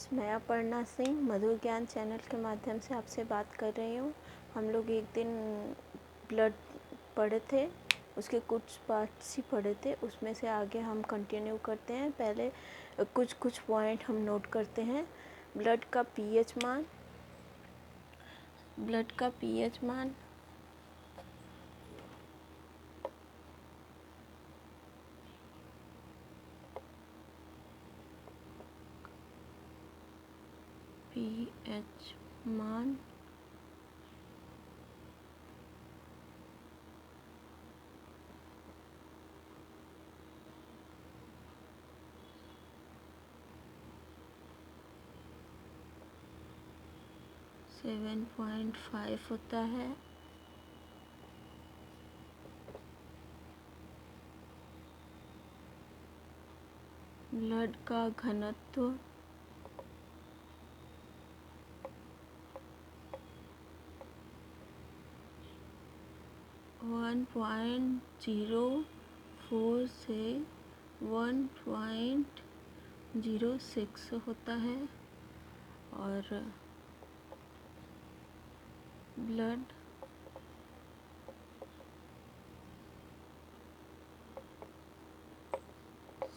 Friends, मैं अपर्णा सिंह मधुर ज्ञान channel के माध्यम से आपसे बात कर रही हूँ। हम लोग एक दिन ब्लड पढ़े थे, उसके कुछ पार्ट्स ही पढ़े थे, उसमें से आगे हम कंटिन्यू करते हैं। पहले कुछ पॉइंट हम नोट करते हैं। ब्लड का पीएच मान, ब्लड का पीएच मान पीएच मान 7.5 होता है। ब्लड का घनत्व 1.04 से 1.06 होता है और ब्लड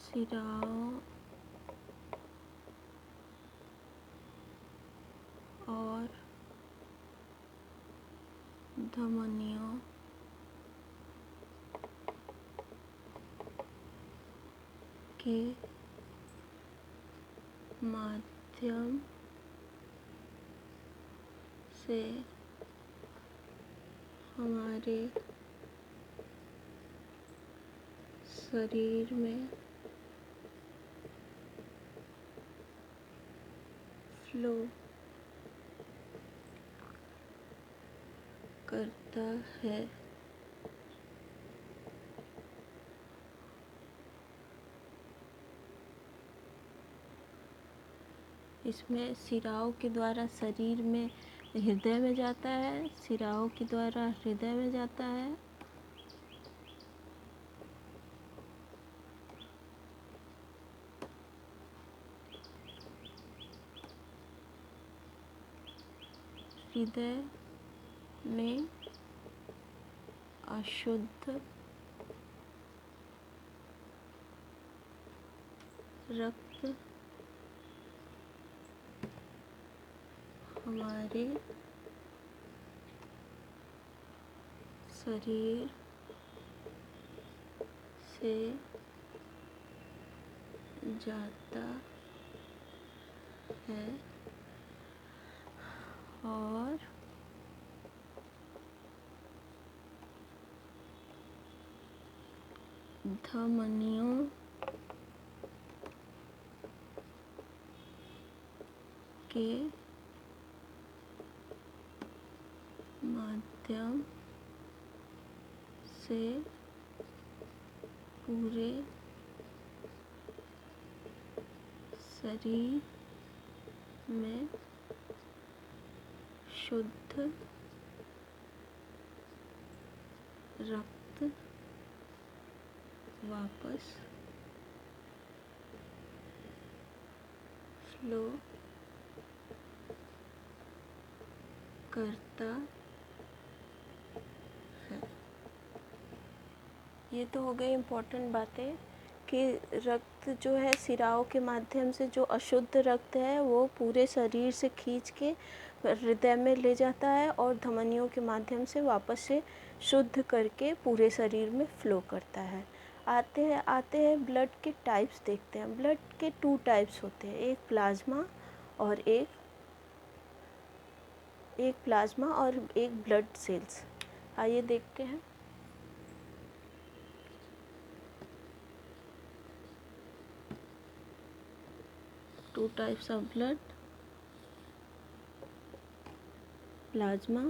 सिराओं और धमनियों के माध्यम से हमारे शरीर में फ्लो करता है। इसमें सिराओं के द्वारा शरीर में हृदय में जाता है, सिराओं के द्वारा हृदय में जाता है। हृदय में अशुद्ध रक्त हमारे शरीर से जाता है और धमनियों के माध्यम से पूरे शरीर में शुद्ध रक्त वापस फ्लो करता है। ये तो हो गई इम्पोर्टेंट बातें कि रक्त जो है सिराओं के माध्यम से, जो अशुद्ध रक्त है वो पूरे शरीर से खींच के हृदय में ले जाता है और धमनियों के माध्यम से वापस से शुद्ध करके पूरे शरीर में फ्लो करता है। आते हैं ब्लड के टाइप्स देखते हैं। ब्लड के 2 टाइप्स होते हैं, एक प्लाज्मा और एक ब्लड सेल्स। आइए देखते हैं। Two types of blood, plasma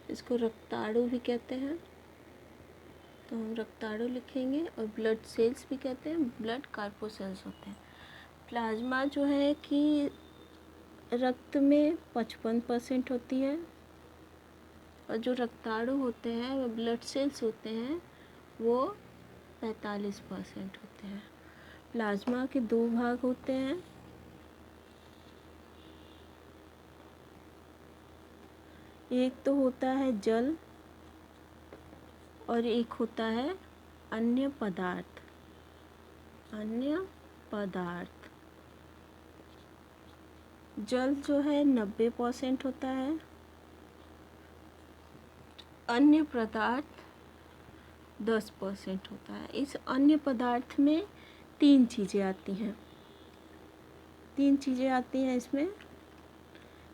इसको रक्ताणु भी कहते हैं। तो हम रक्ताणु लिखेंगे, और ब्लड सेल्स भी कहते हैं, ब्लड कार्पोसेल्स होते हैं। प्लाज्मा जो है कि रक्त में 55% होती है, और जो रक्ताणु होते हैं वो ब्लड सेल्स होते हैं वो 45% होते हैं। प्लाज्मा के दो भाग होते हैं, एक तो होता है जल और एक होता है अन्य पदार्थ। अन्य पदार्थ, जल जो है 90% होता है, अन्य पदार्थ 10% होता है। इस अन्य पदार्थ में तीन चीज़ें आती हैं। इसमें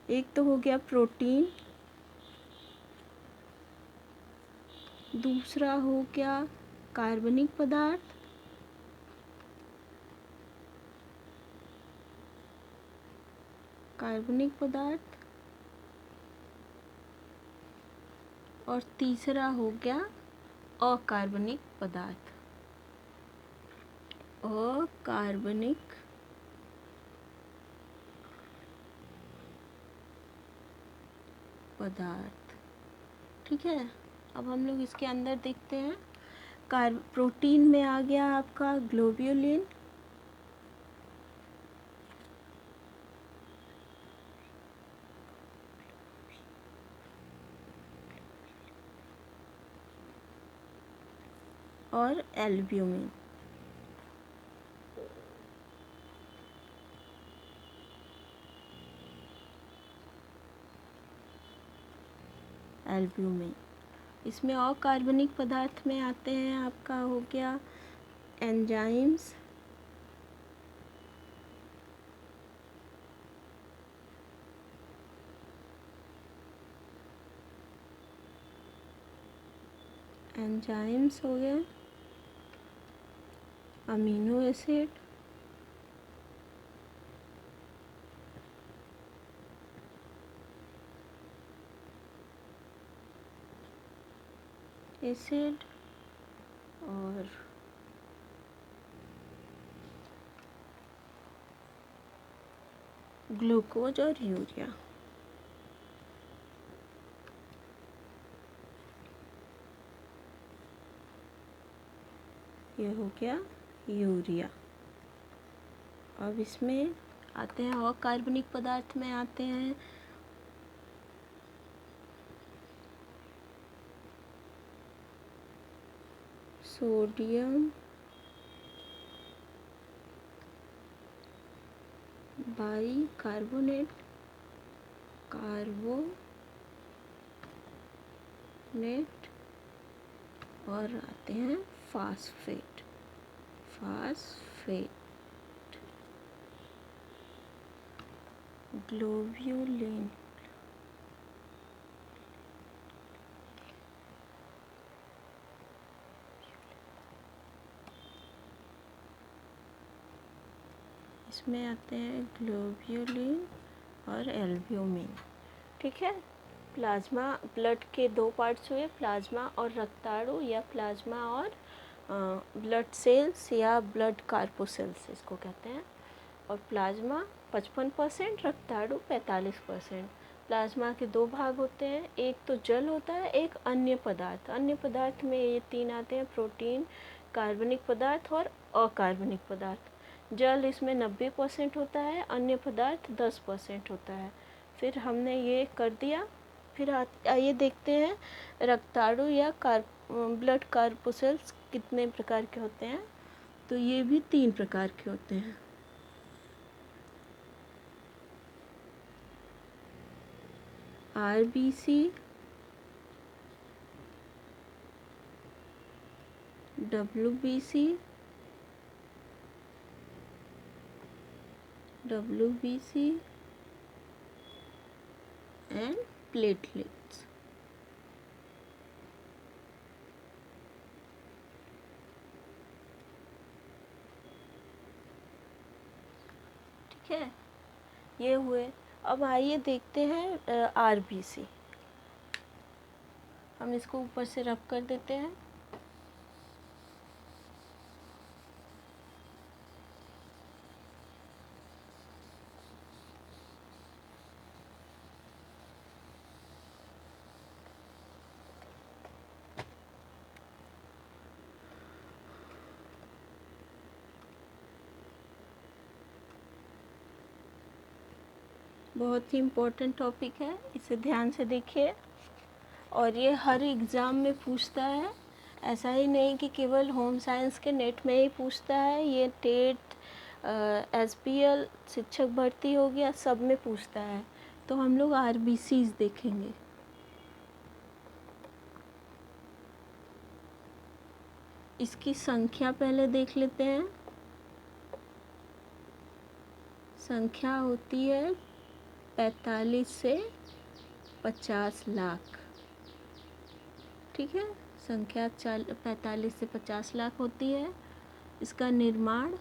एक तो हो गया प्रोटीन, दूसरा हो गया कार्बनिक पदार्थ, और तीसरा हो गया अकार्बनिक पदार्थ। अकार्बनिक पदार्थ, ठीक है। अब हम लोग इसके अंदर देखते हैं। प्रोटीन में आ गया आपका ग्लोब्यूलिन, और एल्ब्यूमिन। इसमें अकार्बनिक पदार्थ में आते हैं आपका हो गया एंजाइम्स, हो गया अमीनो एसिड, और ग्लूकोज और यूरिया। ये हो गया यूरिया। अब इसमें आते हैं अकार्बनिक पदार्थ में आते हैं सोडियम बाइकार्बोनेट, और आते हैं फास्फेट, ग्लोब्यूलिन, इसमें आते हैं ग्लोब्यूलिन और एल्ब्यूमिन, ठीक है। प्लाज्मा, ब्लड के दो पार्ट्स हुए, प्लाज्मा और रक्ताणु, या प्लाज्मा और ब्लड सेल्स या ब्लड कार्पोसेल्स इसको कहते हैं। और प्लाज्मा 55%, रक्ताणु 45%। प्लाज्मा के दो भाग होते हैं, एक तो जल होता है, एक अन्य पदार्थ। अन्य पदार्थ में ये तीन आते हैं, प्रोटीन, कार्बनिक पदार्थ और अकार्बनिक पदार्थ। जल इसमें 90% होता है, अन्य पदार्थ 10% होता है। फिर हमने ये कर दिया। फिर आइए देखते हैं रक्ताणु या ब्लड कार्पोसेल्स कितने प्रकार के होते हैं। तो ये भी 3 प्रकार के होते हैं। RBC, WBC and platelets। ठीक है, ये हुए। अब आइए देखते हैं RBC। हम इसको ऊपर से रब कर देते हैं। बहुत ही इम्पोर्टेंट टॉपिक है, इसे ध्यान से देखिए। और ये हर एग्ज़ाम में पूछता है, ऐसा ही नहीं कि केवल होम साइंस के नेट में ही पूछता है, ये टेट, SPL, शिक्षक भर्ती हो गया, सब में पूछता है। तो हम लोग RBCs देखेंगे। इसकी संख्या पहले देख लेते हैं। संख्या होती है 45 से 50 लाख। ठीक है, संख्या 45 से 50 लाख होती है। इसका निर्माण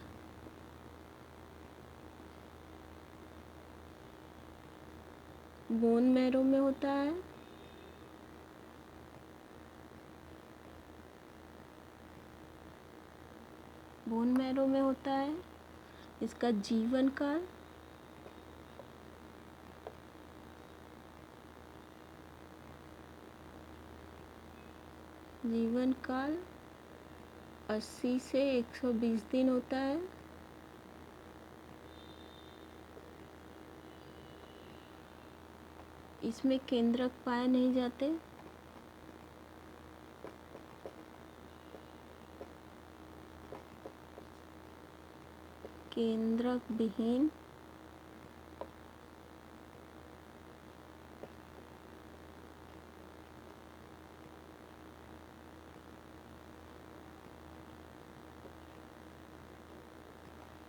बोन मैरो में होता है। बोन मैरो में होता है। इसका जीवन काल जीवन काल 80 से 120 दिन होता है। इसमें केंद्रक पाए नहीं जाते। केंद्रक विहीन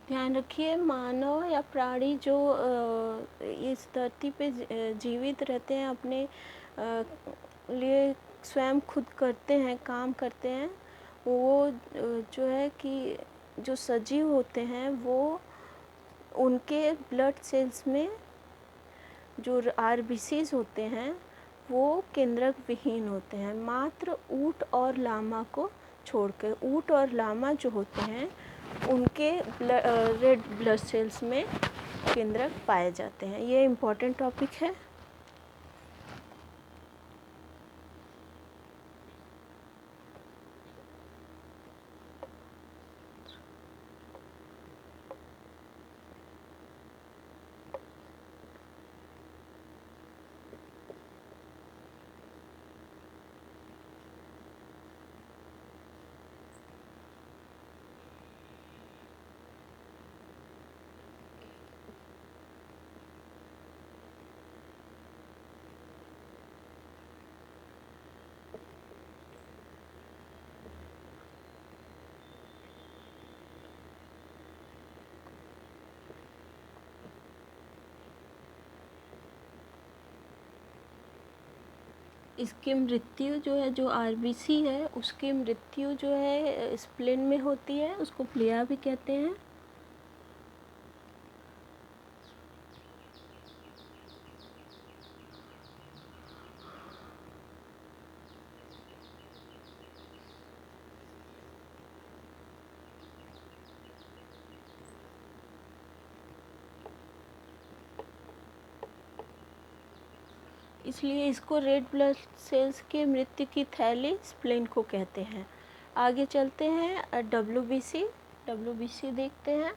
ध्यान रखिए, मानव या प्राणी जो इस धरती पे जीवित रहते हैं, अपने लिए स्वयं खुद करते हैं, काम करते हैं, वो जो है कि जो सजीव होते हैं वो उनके ब्लड सेल्स में जो RBCs होते हैं वो केंद्रक विहीन होते हैं, मात्र ऊँट और लामा को छोड़कर। ऊँट और लामा जो होते हैं उनके रेड ब्लड सेल्स में केंद्रक पाए जाते हैं। ये इम्पोर्टेंट टॉपिक है। इसकी मृत्यु जो है, जो RBC है उसकी मृत्यु जो है स्प्लेन में होती है, उसको प्लिया भी कहते हैं। इसलिए इसको रेड ब्लड सेल्स की मृत्यु की थैली स्प्लेन को कहते हैं। आगे चलते हैं, WBC देखते हैं।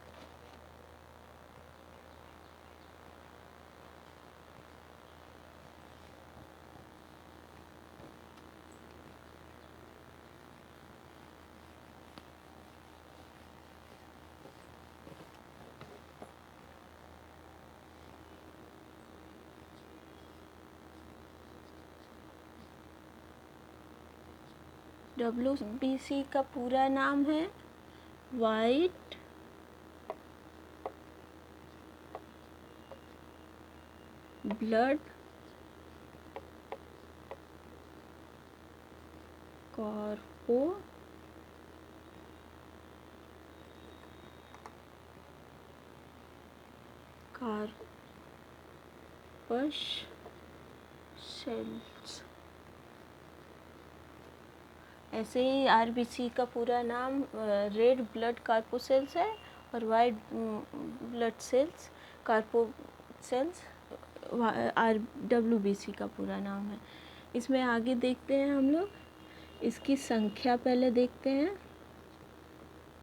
WBC का पूरा नाम है वाइट ब्लड कार्पस सेल्स। ऐसे ही RBC का पूरा नाम रेड ब्लड कार्पोसेल्स है और वाइट ब्लड सेल्स कार्पोसेल्स WBC का पूरा नाम है। इसमें आगे देखते हैं हम लोग, इसकी संख्या पहले देखते हैं।